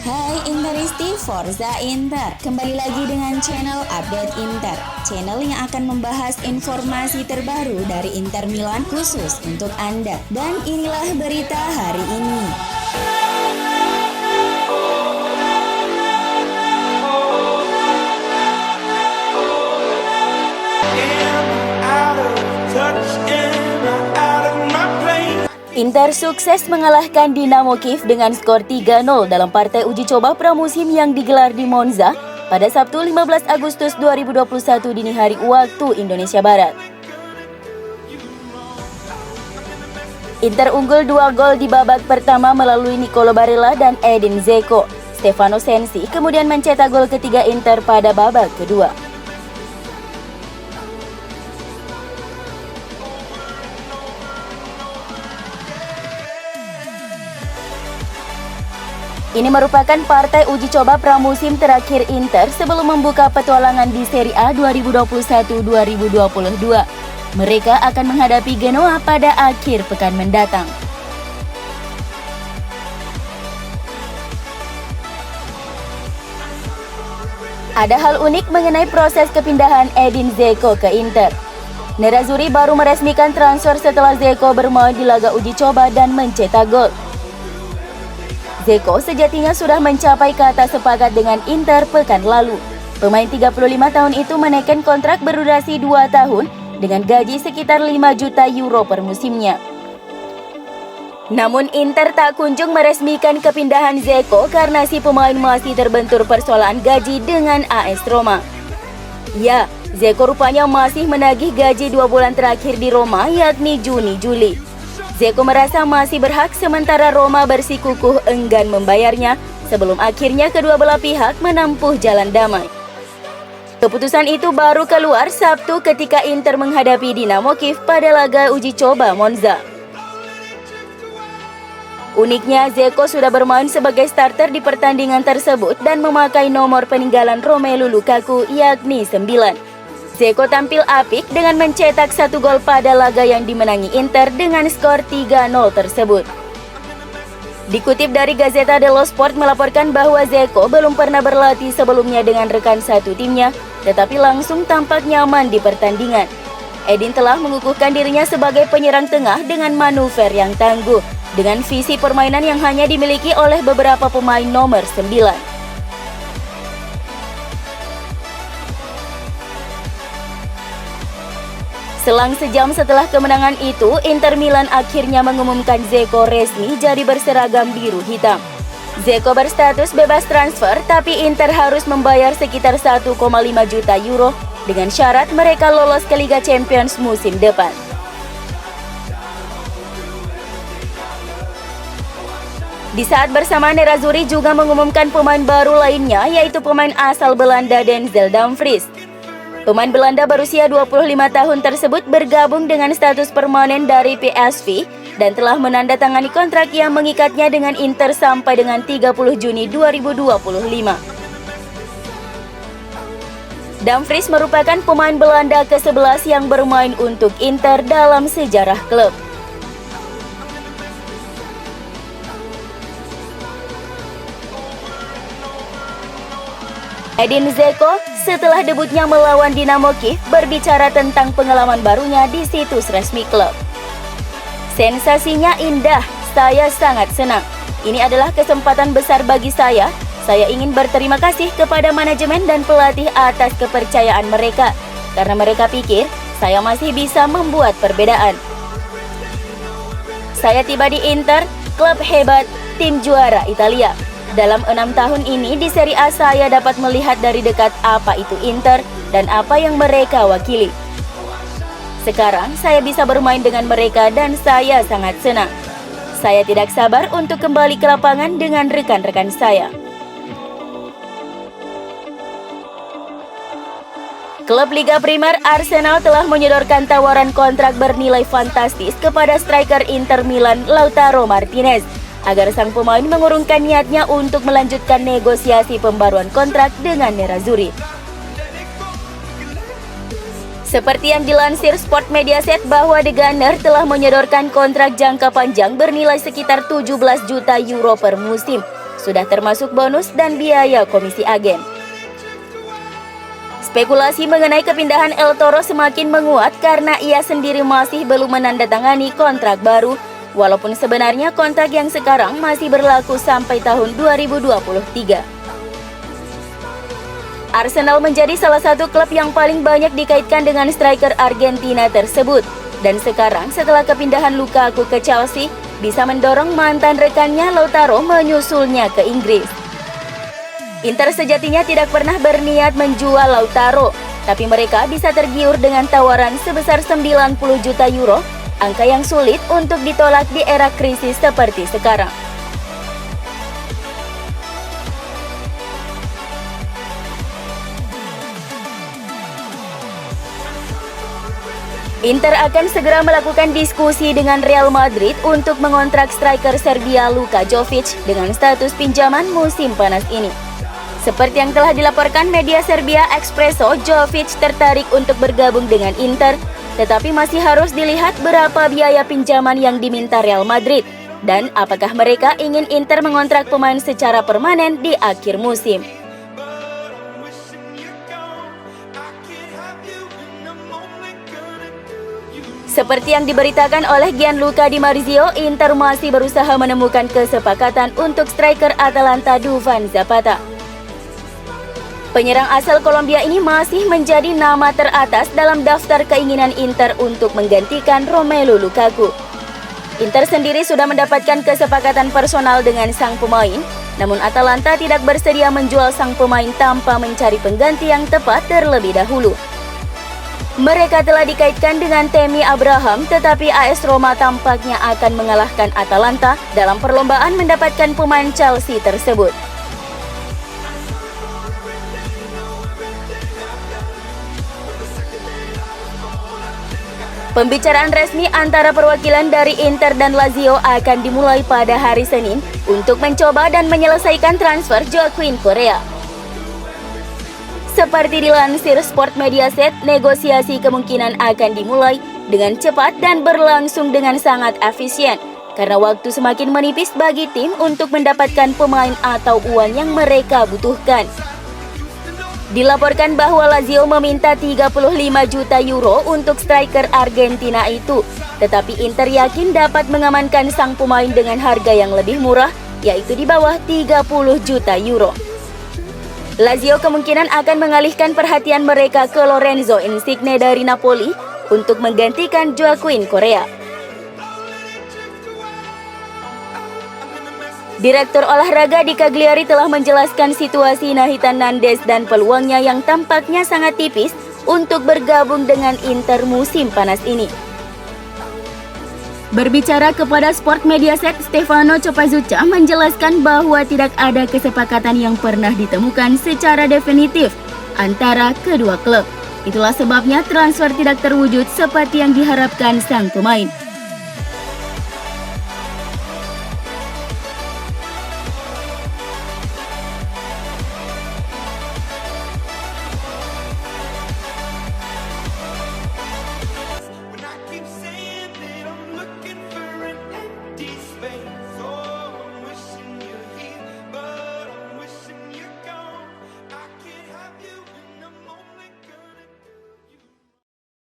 Hai Interisti, Forza Inter. Kembali lagi dengan channel Update Inter, channel yang akan membahas informasi terbaru dari Inter Milan khusus untuk Anda. Dan inilah berita hari ini. Inter sukses mengalahkan Dinamo Kiev dengan skor 3-0 dalam partai uji coba pramusim yang digelar di Monza pada Sabtu 15 Agustus 2021 dini hari waktu Indonesia Barat. Inter unggul 2 gol di babak pertama melalui Nicolo Barella dan Edin Dzeko. Stefano Sensi kemudian mencetak gol ketiga Inter pada babak kedua. Ini merupakan partai uji coba pramusim terakhir Inter sebelum membuka petualangan di Serie A 2021-2022. Mereka akan menghadapi Genoa pada akhir pekan mendatang. Ada hal unik mengenai proses kepindahan Edin Dzeko ke Inter. Nerazzurri baru meresmikan transfer setelah Dzeko bermain di laga uji coba dan mencetak gol. Dzeko sejatinya sudah mencapai kata sepakat dengan Inter pekan lalu. Pemain 35 tahun itu menaikkan kontrak berdurasi 2 tahun dengan gaji sekitar 5 juta euro per musimnya. Namun Inter tak kunjung meresmikan kepindahan Dzeko karena si pemain masih terbentur persoalan gaji dengan AS Roma. Ya, Dzeko rupanya masih menagih gaji 2 bulan terakhir di Roma, yakni Juni-Juli. Dzeko merasa masih berhak sementara Roma bersikukuh enggan membayarnya sebelum akhirnya kedua belah pihak menempuh jalan damai. Keputusan itu baru keluar Sabtu ketika Inter menghadapi Dinamo Kiev pada laga uji coba Monza. Uniknya, Dzeko sudah bermain sebagai starter di pertandingan tersebut dan memakai nomor peninggalan Romelu Lukaku yakni 9. Dzeko tampil apik dengan mencetak 1 gol pada laga yang dimenangi Inter dengan skor 3-0 tersebut. Dikutip dari Gazzetta dello Sport melaporkan bahwa Dzeko belum pernah berlatih sebelumnya dengan rekan satu timnya, tetapi langsung tampak nyaman di pertandingan. Edin telah mengukuhkan dirinya sebagai penyerang tengah dengan manuver yang tangguh, dengan visi permainan yang hanya dimiliki oleh beberapa pemain nomor 9. Selang sejam setelah kemenangan itu, Inter Milan akhirnya mengumumkan Dzeko resmi jadi berseragam biru hitam. Dzeko berstatus bebas transfer, tapi Inter harus membayar sekitar 1,5 juta euro dengan syarat mereka lolos ke Liga Champions musim depan. Di saat bersamaan, Nerazzurri juga mengumumkan pemain baru lainnya, yaitu pemain asal Belanda Denzel Dumfries. Pemain Belanda berusia 25 tahun tersebut bergabung dengan status permanen dari PSV dan telah menandatangani kontrak yang mengikatnya dengan Inter sampai dengan 30 Juni 2025. Dumfries merupakan pemain Belanda ke-11 yang bermain untuk Inter dalam sejarah klub. Edin Dzeko setelah debutnya melawan Dinamo Kiev berbicara tentang pengalaman barunya di situs resmi klub. Sensasinya indah, saya sangat senang. Ini adalah kesempatan besar bagi saya. Saya ingin berterima kasih kepada manajemen dan pelatih atas kepercayaan mereka, karena mereka pikir saya masih bisa membuat perbedaan. Saya tiba di Inter, klub hebat, tim juara Italia. Dalam 6 tahun ini di Serie A saya dapat melihat dari dekat apa itu Inter dan apa yang mereka wakili. Sekarang saya bisa bermain dengan mereka dan saya sangat senang. Saya tidak sabar untuk kembali ke lapangan dengan rekan-rekan saya. Klub Liga Primer Arsenal telah menyodorkan tawaran kontrak bernilai fantastis kepada striker Inter Milan Lautaro Martinez agar sang pemain mengurungkan niatnya untuk melanjutkan negosiasi pembaruan kontrak dengan Nerazzurri. Seperti yang dilansir Sport Mediaset bahwa The Gunner telah menyodorkan kontrak jangka panjang bernilai sekitar 17 juta euro per musim sudah termasuk bonus dan biaya komisi agen. Spekulasi mengenai kepindahan El Toro semakin menguat karena ia sendiri masih belum menandatangani kontrak baru, walaupun sebenarnya kontrak yang sekarang masih berlaku sampai tahun 2023. Arsenal menjadi salah satu klub yang paling banyak dikaitkan dengan striker Argentina tersebut. Dan sekarang setelah kepindahan Lukaku ke Chelsea, bisa mendorong mantan rekannya Lautaro menyusulnya ke Inggris. Inter sejatinya tidak pernah berniat menjual Lautaro, tapi mereka bisa tergiur dengan tawaran sebesar 90 juta euro, angka yang sulit untuk ditolak di era krisis seperti sekarang. Inter akan segera melakukan diskusi dengan Real Madrid untuk mengontrak striker Serbia Luka Jovic dengan status pinjaman musim panas ini. Seperti yang telah dilaporkan media Serbia Expresso, Jovic tertarik untuk bergabung dengan Inter, tetapi masih harus dilihat berapa biaya pinjaman yang diminta Real Madrid dan apakah mereka ingin Inter mengontrak pemain secara permanen di akhir musim. Seperti yang diberitakan oleh Gianluca Di Marzio, Inter masih berusaha menemukan kesepakatan untuk striker Atalanta Duvan Zapata. Penyerang asal Kolombia ini masih menjadi nama teratas dalam daftar keinginan Inter untuk menggantikan Romelu Lukaku. Inter sendiri sudah mendapatkan kesepakatan personal dengan sang pemain, namun Atalanta tidak bersedia menjual sang pemain tanpa mencari pengganti yang tepat terlebih dahulu. Mereka telah dikaitkan dengan Tammy Abraham, tetapi AS Roma tampaknya akan mengalahkan Atalanta dalam perlombaan mendapatkan pemain Chelsea tersebut. Pembicaraan resmi antara perwakilan dari Inter dan Lazio akan dimulai pada hari Senin untuk mencoba dan menyelesaikan transfer Joaquin Correa. Seperti dilansir Sport Mediaset, negosiasi kemungkinan akan dimulai dengan cepat dan berlangsung dengan sangat efisien karena waktu semakin menipis bagi tim untuk mendapatkan pemain atau uang yang mereka butuhkan. Dilaporkan bahwa Lazio meminta 35 juta euro untuk striker Argentina itu, tetapi Inter yakin dapat mengamankan sang pemain dengan harga yang lebih murah, yaitu di bawah 30 juta euro. Lazio kemungkinan akan mengalihkan perhatian mereka ke Lorenzo Insigne dari Napoli untuk menggantikan Joaquin Correa. Direktur olahraga di Cagliari telah menjelaskan situasi Nathan Nandez dan peluangnya yang tampaknya sangat tipis untuk bergabung dengan Inter musim panas ini. Berbicara kepada Sport Mediaset, Stefano Copazzucca menjelaskan bahwa tidak ada kesepakatan yang pernah ditemukan secara definitif antara kedua klub. Itulah sebabnya transfer tidak terwujud seperti yang diharapkan sang pemain.